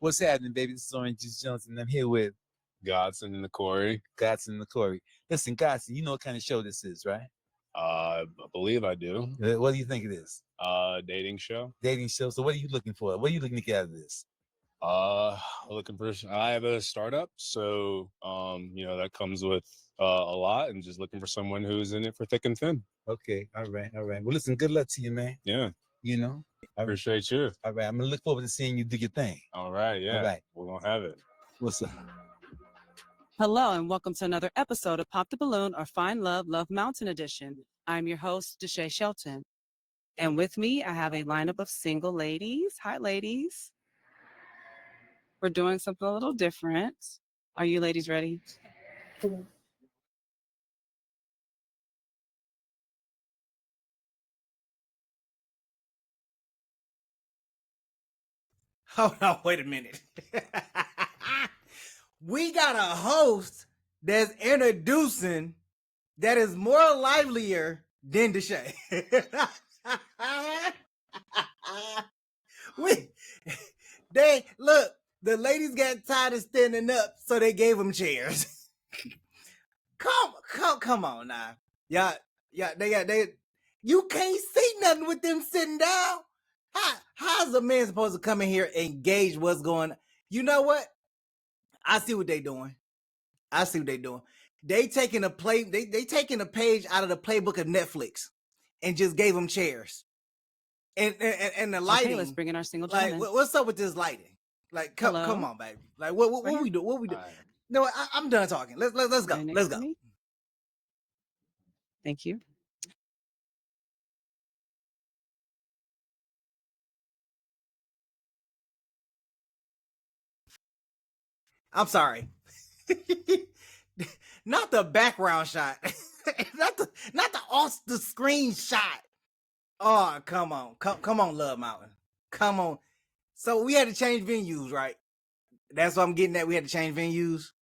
What's happening, baby? This is Orange Juice Jones, and I'm here with Godson and the Corey. Godson and the Corey. Listen, Godson, you know what kind of show this is, right? I believe I do. What do you think it is? Dating show. Dating show. So what are you looking for? What are you looking to get out of this? Looking for. I have a startup, so that comes with a lot, and just looking for someone who's in it for thick and thin. Okay, all right. Well, listen, good luck to you, man. Yeah, you know. appreciate you. All right, I'm gonna look forward to seeing you do your thing. All right, yeah. All right, we're gonna have it. What's up? Hello, and welcome to another episode of Pop the Balloon or Find Love, Love Mountain Edition. I'm your host, Deshae Shelton. And with me, I have a lineup of single ladies. Hi, ladies. We're doing something a little different. Are you ladies ready? Hold on, wait a minute. We got a host that's introducing that is more livelier than Deshae. Look, the ladies got tired of standing up, so they gave them chairs. Come on now. Yeah, you can't see nothing with them sitting down. How's a man supposed to come in here and gauge what's going on? You know what? I see what they doing. They taking a taking a page out of the playbook of Netflix and just gave them chairs. And the lighting. Okay, let's bring in our single like, gentleman. what's up with this lighting? Like, come on, baby. Like, what we do? What we do? All right. No, I'm done talking. Let's go. Right next Let's to go. me. Thank you. I'm sorry. Not the background shot. not the off the screen shot. Oh, come on. Come on, Love Mountain. Come on. So we had to change venues, right? That's what I'm getting at. We had to change venues.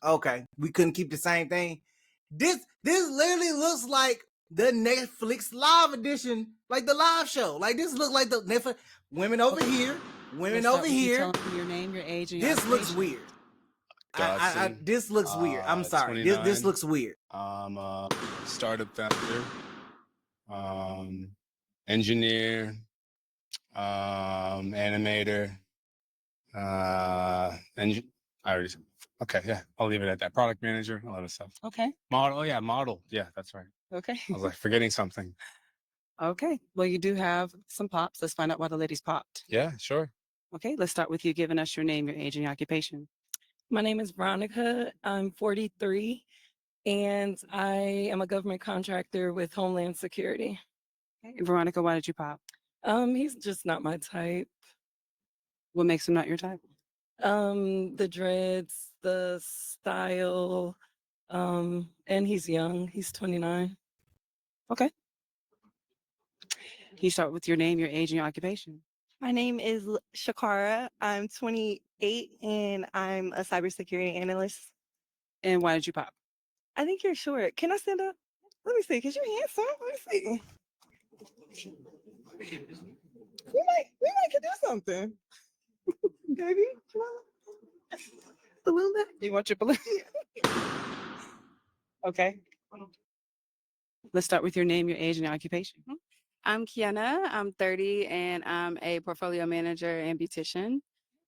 Okay. We couldn't keep the same thing. This literally looks like the Netflix live edition, like the live show. Like this looks like the Netflix. Women over here, women Let's start over with you here. telling me your name, your age, and your This looks occupation. weird. Godson. This looks weird. I'm sorry. 29. This looks weird. I'm a startup founder, engineer, animator, okay, yeah, I'll leave it at that. Product manager, a lot of stuff. Okay. Model, model. Yeah, that's right. Okay. I was like forgetting something. Okay. Well, you do have some pops. Let's find out why the ladies popped. Yeah, sure. Okay. Let's start with you giving us your name, your age, and your occupation. My name is Veronica. I'm 43, and I am a government contractor with Homeland Security. Okay. Veronica, why did you pop? He's just not my type. What makes him not your type? The dreads, the style, and he's young. He's 29. Okay. Can you start with your name, your age, and your occupation? My name is Shakara. I'm 28 and I'm a cybersecurity analyst. And why did you pop? I think you're short. Can I stand up? Let me see. Cause you're handsome. Let me see. We might could do something. Baby, come on. Balloon back. You want your balloon? Okay. Let's start with your name, your age, and your occupation. I'm Kiana. I'm 30 and I'm a portfolio manager and beautician.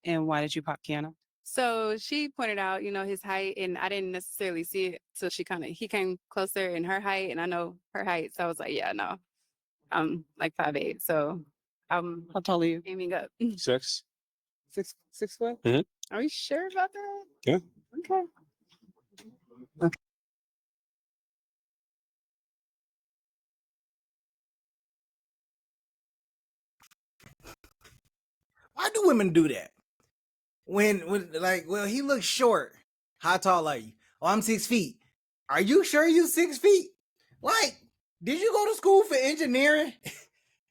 And why did you pop, Kiana? So she pointed out, his height, and I didn't necessarily see it. So he came closer in her height, and I know her height. So I was like, yeah, no, I'm like 5'8". So I'm How tall are you? aiming up. 6. 6 foot? Are you sure about that? Yeah. Okay. Why do women do that? When well, he looks short. How tall are you? Oh, I'm 6 feet. Are you sure you 6 feet? Like, did you go to school for engineering?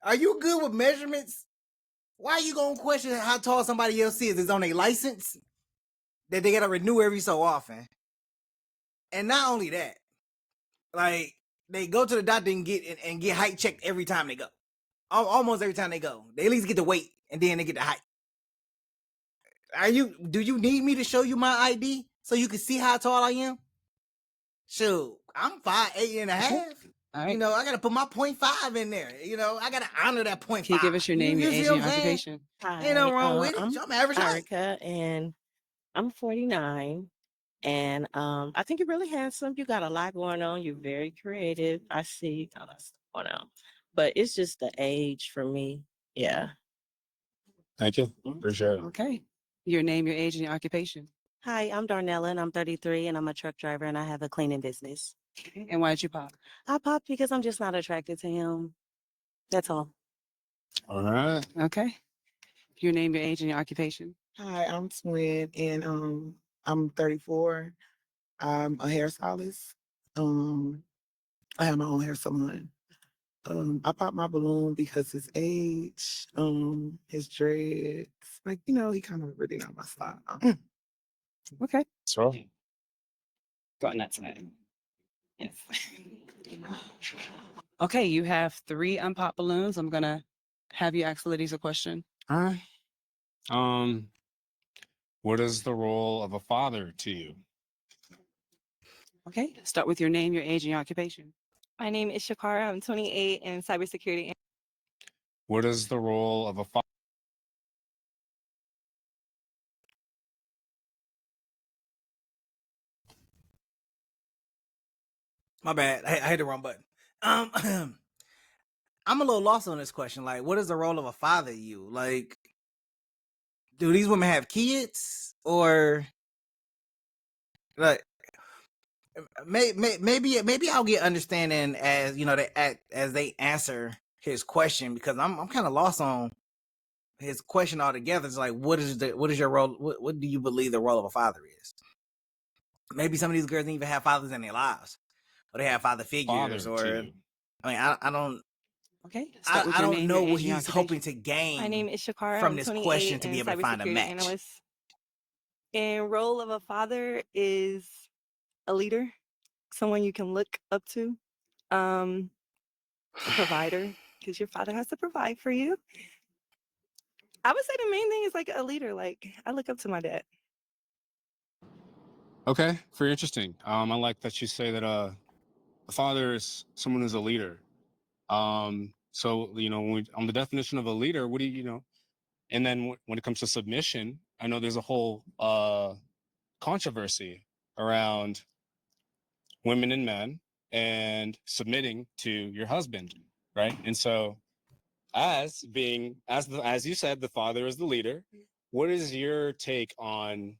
Are you good with measurements? Why are you gonna question how tall somebody else is? It's on a license that they gotta renew every so often. And not only that, like they go to the doctor and get height checked every time they go. Almost every time they go. They at least get the weight and then they get the height. Do you need me to show you my ID so you can see how tall I am? Shoot, I'm 5'8" and a half. All right. You know, I gotta put my 0.5 in there. You know, I gotta honor that 0.5. Can you give us your name, your see age, what and your I'm saying? occupation? Ain't no Hi, wrong with it. I'm I'm average height. Erica, and I'm 49. And I think you're really handsome. You got a lot going on. You're very creative. I see all that stuff going on. But it's just the age for me. Yeah. Thank you. Appreciate it. Okay. Your name, your age, and your occupation. Hi, I'm Darnella, and I'm 33, and I'm a truck driver, and I have a cleaning business. Okay. And why did you pop? I popped because I'm just not attracted to him. That's all. All right. Okay. Your name, your age, and your occupation. Hi, I'm Swin, and I'm 34. I'm a hairstylist. I have my own hair salon. I popped my balloon because his age, his dreads, like he kind of really not my style. Okay. So, Go on that side. Yes. Okay, you have 3 unpopped balloons. I'm gonna have you ask the ladies a question. all right. What is the role of a father to you? Okay. Start with your name, your age, and your occupation. My name is Shakara. I'm 28 and cybersecurity. What is the role of a father? My bad. I hit the wrong button. I'm a little lost on this question. Like, what is the role of a father to you? Like, do these women have kids, or like maybe I'll get understanding as as they answer his question, because I'm kind of lost on his question altogether. It's like, what is your role? What do you believe the role of a father is? Maybe some of these girls didn't even have fathers in their lives, or they have father figures, To or you. I mean, I don't. Okay. Start with I your don't name, know your age, what and your he's occupation. hoping to gain My name is Shakara. from I'm this 28 question to and be able to find a cybersecurity match. analyst. And role of a father is a leader, someone you can look up to, a provider, because your father has to provide for you. I would say the main thing is like a leader. Like I look up to my dad. Okay, very interesting. I like that you say that a father is someone who's a leader. So on the definition of a leader, what do you? And then when it comes to submission, I know there's a whole controversy around women and men and submitting to your husband, right? And so, as you said, the father is the leader. What is your take on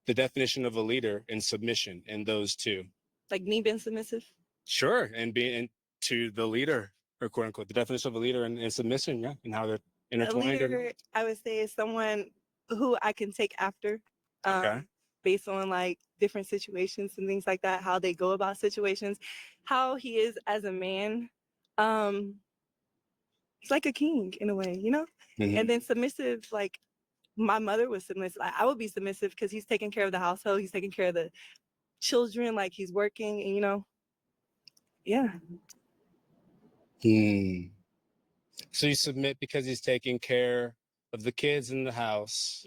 the definition of a leader and submission in those two? Like me being submissive. Sure, and being to the leader, or quote unquote, the definition of a leader and submission, yeah, and how they're A intertwined. leader, I would say, is someone who I can take after, Okay. based on like different situations and things like that, how they go about situations, how he is as a man. He's like a king in a way, Mhm. And then submissive, like my mother was submissive. I would be submissive because he's taking care of the household, he's taking care of the children, like he's working, and yeah. So you submit because he's taking care of the kids in the house.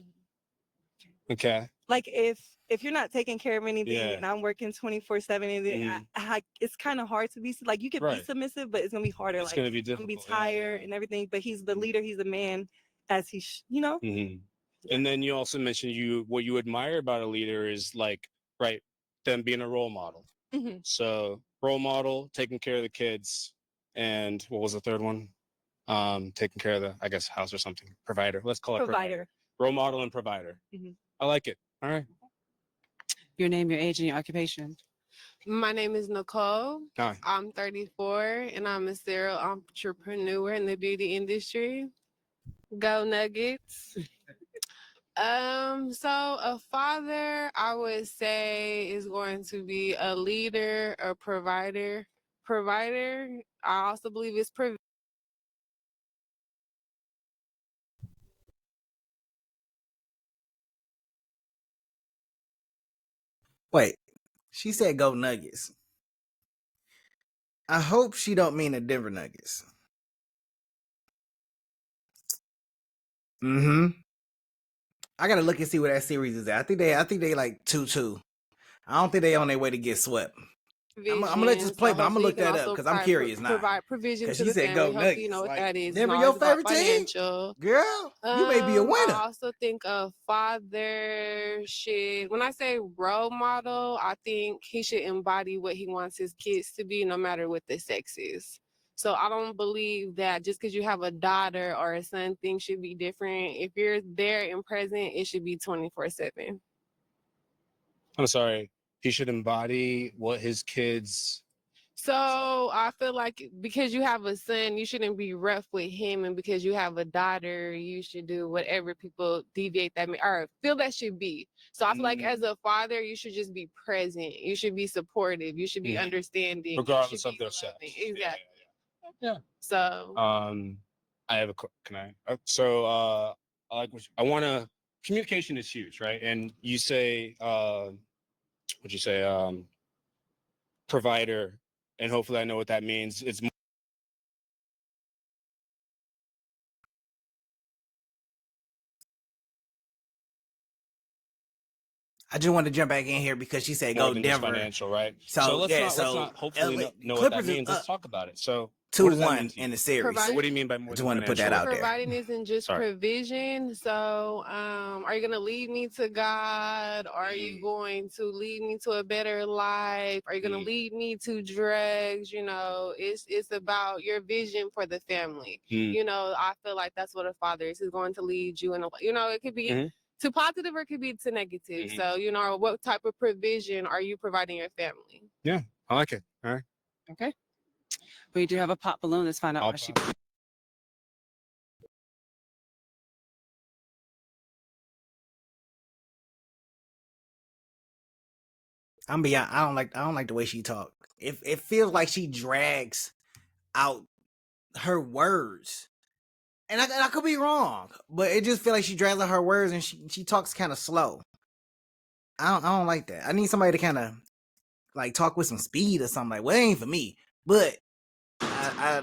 Okay. Like if you're not taking care of anything Yeah. and I'm working 24/7, and it's kind of hard to be like you can be Right. submissive, but it's gonna be harder. It's Like gonna be I'm gonna be difficult. Yeah. tired and everything. But he's the leader. He's the man, as Mhm. And then you also mentioned what you admire about a leader is like, right, them being a role model. Mhm. So role model, taking care of the kids, and what was the third one? Taking care of the, I guess, house or something. Provider. Let's call it provider. provider. Role model and provider. Mhm. I like it. All right. Your name, your age, and your occupation. My name is Nicole. Hi. I'm 34 and I'm a serial entrepreneur in the beauty industry. Go Nuggets. So a father, I would say, is going to be a leader, a provider. Provider, I also believe it's Wait, she said go Nuggets. I hope she don't mean the Denver Nuggets. Mm-hmm. I gotta look and see where that series is at. I think they like 2-2. I don't think they on their way to get swept. I'm gonna let this Vision. play, So but I'm gonna hopefully you look can that up also because I'm curious now. provide provision Because to she the said go family. Hopefully you Nuggets. know what Like, that is. It's never not your always about favorite team? financial. Girl, you may be a I winner. also think a father should, when I say role model, I think he should embody what he wants his kids to be, no matter what the sex is. So I don't believe that just because you have a daughter or a son, things should be different. If you're there and present, it should be 24/7. I'm sorry. He should embody what his kids. So I feel like because you have a son, you shouldn't be rough with him, and because you have a daughter, you should do whatever people deviate that or feel that should be. So I feel like as a father, you should just be present. You should be supportive. You should be understanding. You Regardless should of be their sex. loving. Yeah, Exactly. yeah. So I have a can I? So I like I want to. Communication is huge, right? And you say, what'd you say? Provider, and hopefully I know what that means. It's I just want to jump back in here because she said more go than just Denver. financial, right? So let's yeah, not hopefully know what Clippers that is means. Let's talk about it. So what does that mean 2-1 to you? in the series. Provide- What do you mean by more I just than wanted to put that financial? out there. providing isn't just Sorry. provision. So are you gonna lead me to God? Are you going to lead me to a better life? Are you gonna lead me to drugs? You know, it's about your vision for the family. You know, I feel like that's what a father is. He's going to lead you in a, you know, it could be too positive or it could be too negative. So, you know, what type of provision are you providing your family? Yeah, I like it. All right. Okay. We do have a pop balloon. Let's find out I'll why she. I'm beyond. I don't like the way she talk. It feels like she drags out her words, and I could be wrong, but it just feels like she drags out her words and she talks kind of slow. I don't like that. I need somebody to kind of like talk with some speed or something. Like, well, it ain't for me, but I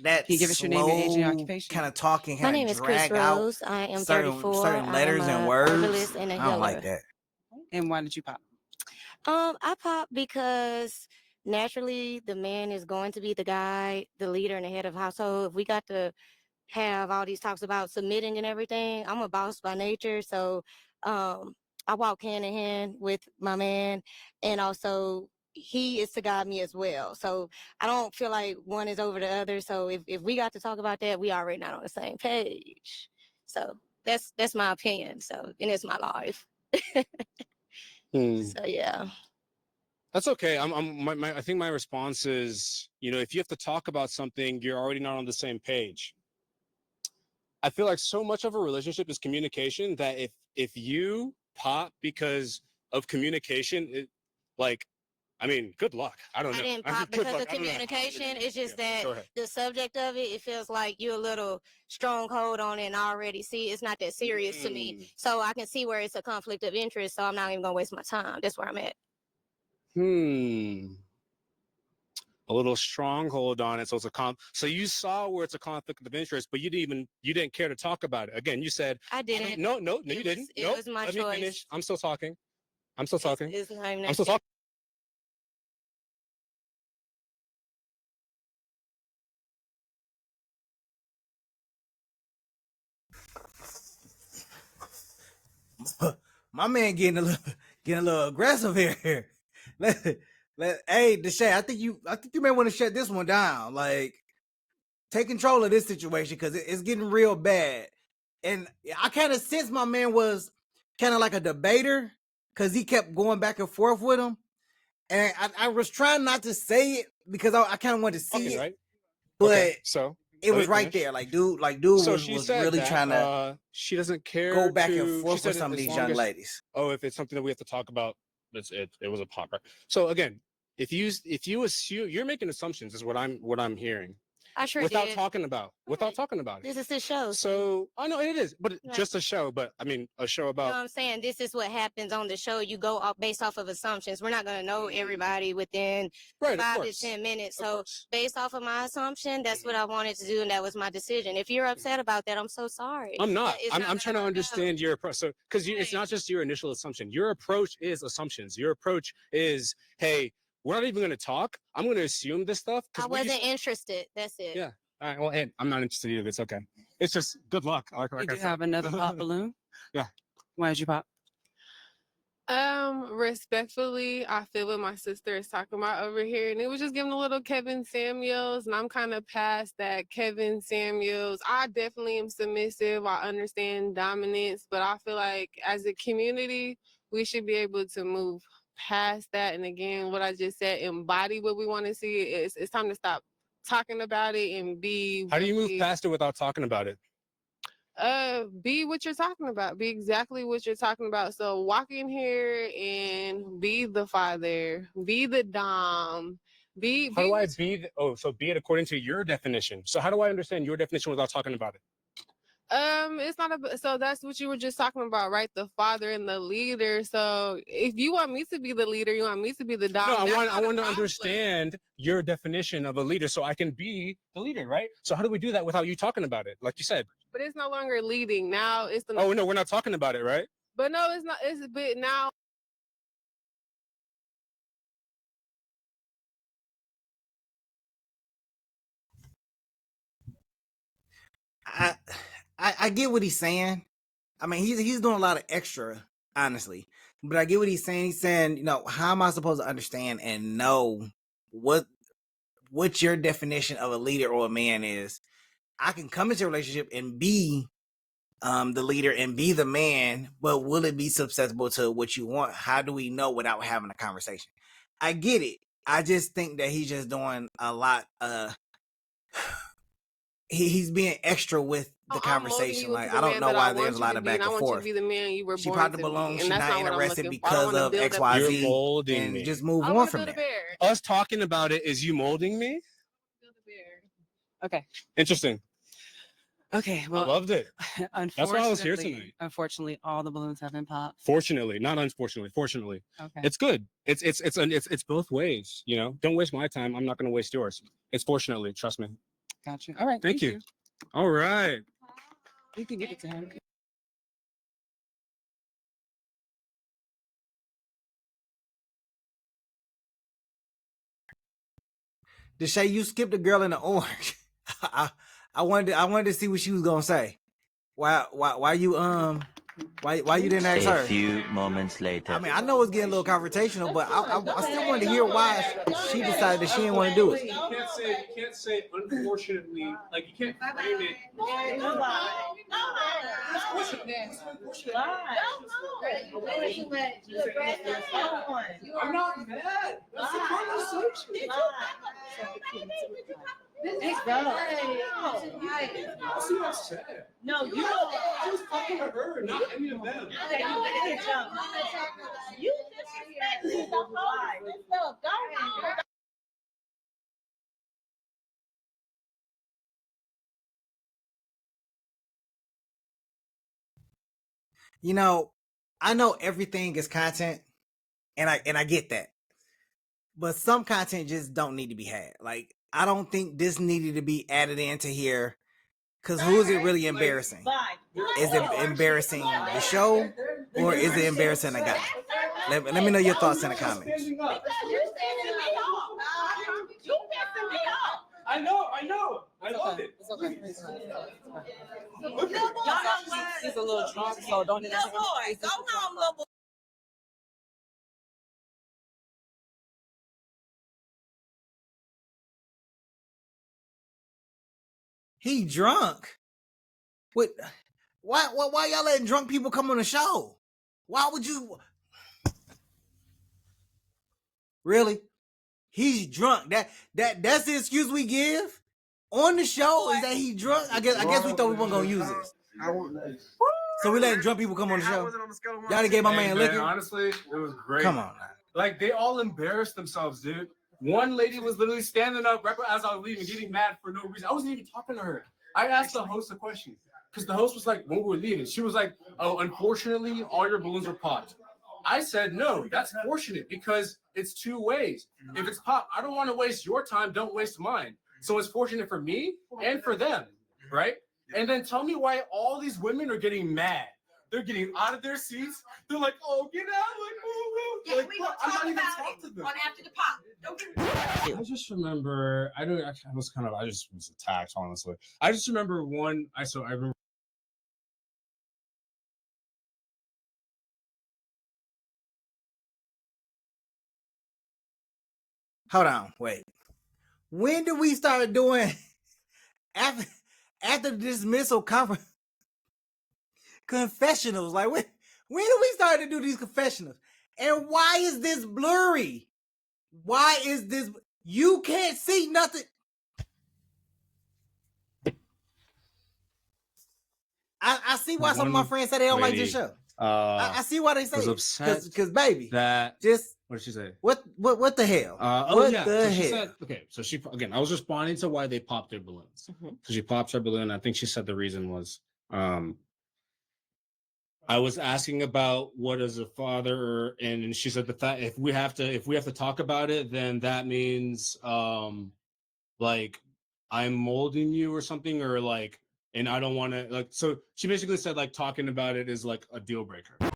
that Can you give us your name, your age, and your slow occupation? kind of talking, My kind name of is Chris drag out Rose. I am certain 34. certain I letters am and a words. herbalist and a I don't like healer. that. And why did you pop? I pop because naturally the man is going to be the guy, the leader, and the head of household. If we got to have all these talks about submitting and everything, I'm a boss by nature, so I walk hand in hand with my man, and also he is to guide me as well. So I don't feel like one is over the other. So if we got to talk about that, we already not on the same page. So that's my opinion. So and it's my life. So yeah. That's okay. I think my response is, you know, if you have to talk about something, you're already not on the same page. I feel like so much of a relationship is communication that if you pop because of communication, it, like, I mean, good luck. I don't know. I didn't I mean, pop good because luck. of I don't know. communication. It's just that Go ahead. the subject of it, it feels like you're a little stronghold on it and I already see it's not that serious to me. So I can see where it's a conflict of interest. So I'm not even gonna waste my time. That's where I'm at. A little stronghold on it. So it's a so you saw where it's a conflict of interest, but you didn't care to talk about it. Again, you said I didn't. No, you didn't. It was my Let choice. me finish. I'm still talking. I'm still talking. It's not even I'm still talking. My man getting a little aggressive here. Hey, Deshae, I think you may want to shut this one down. Like, take control of this situation because it's getting real bad. And I kind of sense my man was kind of like a debater because he kept going back and forth with him. And I was trying not to say it because I kind of wanted to see it, Right? but Okay, so it was right there. Like dude so was really trying to she doesn't care go back to, and forth she said with some of as these long young as, ladies. oh, if it's something that we have to talk about, it was a pop, right? So again, if you assume, you're making assumptions is what I'm hearing. I sure without did. talking about it. This is the show. So I know it is, but Right. just a show. But I mean, a show You know about. what I'm saying? This is what happens on the show. You go off based off of assumptions. We're not going to know everybody within Right, of 5 to course. 10 minutes. Of So course. based off of my assumption, that's what I wanted to do, and that was my decision. If you're upset about that, I'm so sorry. I'm not. It's I'm not trying to gonna work out. understand your approach. So, because it's not just your initial assumption. Your approach is assumptions. Your approach is, hey, we're not even going to talk. I'm going to assume this stuff. I wasn't interested. That's it. Yeah. All right. Well, hey, I'm not interested either. It's okay. It's just good luck. Like Did I you said. have another pop balloon? Yeah. Why did you pop? Respectfully, I feel what my sister is talking about over here, and it was just giving a little Kevin Samuels, and I'm kind of past that Kevin Samuels. I definitely am submissive. I understand dominance, but I feel like as a community, we should be able to move past that. And again, what I just said, embody what we want to see. It's time to stop talking about it and be. How do you move past it without talking about it? Be what you're talking about. Be exactly what you're talking about. So walk in here and be the father, be the dom, be. How do I be? So be it according to your definition. So how do I understand your definition without talking about it? It's not so that's what you were just talking about, right? The father and the leader. So if you want me to be the leader, you want me to be the dom. No, I want to understand your definition of a leader so I can be the leader, right? So how do we do that without you talking about it? Like you said. But it's no longer leading. Now it's the. Oh no, we're not talking about it, right? But no, it's not. It's a bit now. I get what he's saying. I mean, he's doing a lot of extra, honestly. But I get what he's saying. He's saying, you know, how am I supposed to understand and know what your definition of a leader or a man is? I can come into a relationship and be the leader and be the man, but will it be susceptible to what you want? How do we know without having a conversation? I get it. I just think that he's just doing a lot. He's being extra with the conversation. Like, I don't know why there's a lot of back and forth. She popped the balloon. She's not interested because of X, Y, Z. You're molding and me. just move on from there. Us talking about it is you molding me? Okay. Interesting. Okay. Well, I loved it. That's why I was here unfortunately- tonight. Unfortunately, all the balloons have been popped. Fortunately, not unfortunately. Fortunately, Okay. it's good. It's both ways. You know, don't waste my time. I'm not going to waste yours. It's fortunately. Trust me. Gotcha. All right. Thank you. All right. You can give it to him. Deshae, you skipped a girl in the orange. I wanted to see what she was gonna say. Why you didn't ask her? A few moments later. I mean, I know it's getting a little confrontational, but I still wanted to hear why she decided that she didn't want to do it. You can't say unfortunately. Like you can't frame it. I'm not mad. That's the conversation. No, you I was talking to her, not any of them. You disrespected the whole stuff. Go on. You know, I know everything is content, and I get that. But some content just don't need to be had. Like, I don't think this needed to be added into here. Cause who is it really embarrassing? Is it embarrassing the show, or is it embarrassing the guy? Let me know your thoughts in the comments. I know. I love it. It's okay. He's a little drunk, so don't. Go home, little boy. He drunk. What? Why y'all letting drunk people come on the show? Why would you? Really? He's drunk. That's the excuse we give on the show, is that he drunk. I guess we thought we weren't gonna use it. So we letting drunk people come on the show. Y'all done gave my man liquor. Honestly, it was great. Come on, man. Like they all embarrassed themselves, dude. One lady was literally standing up right as I was leaving, getting mad for no reason. I wasn't even talking to her. I asked the host a question because the host was like, when we were leaving, she was like, "Oh, unfortunately, all your balloons are popped." I said, "No, that's fortunate because it's two ways. If it's popped, I don't want to waste your time. Don't waste mine. So it's fortunate for me and for them, right?" And then tell me why all these women are getting mad. They're getting out of their seats. They're like, "Oh, get out!" Like, woo, woo. Like, bro, I'm not even talking to them. On after the pop. I just remember, I just was attacked, honestly. I just remember I remember. Hold on, wait. When did we start doing after the dismissal conference confessionals? Like when did we start to do these confessionals? And why is this blurry? Why is this? You can't see nothing. I see why some of my friends say they don't like this show. I see why they say was it. upset Because baby, that just what did she say? what the hell? What the hell? She said, okay, so I was responding to why they popped their balloons. So she popped her balloon. I think she said the reason was I was asking about what is a father, and she said that if we have to talk about it, then that means like I'm molding you or something, or like, and I don't want to like. So she basically said like talking about it is like a deal breaker.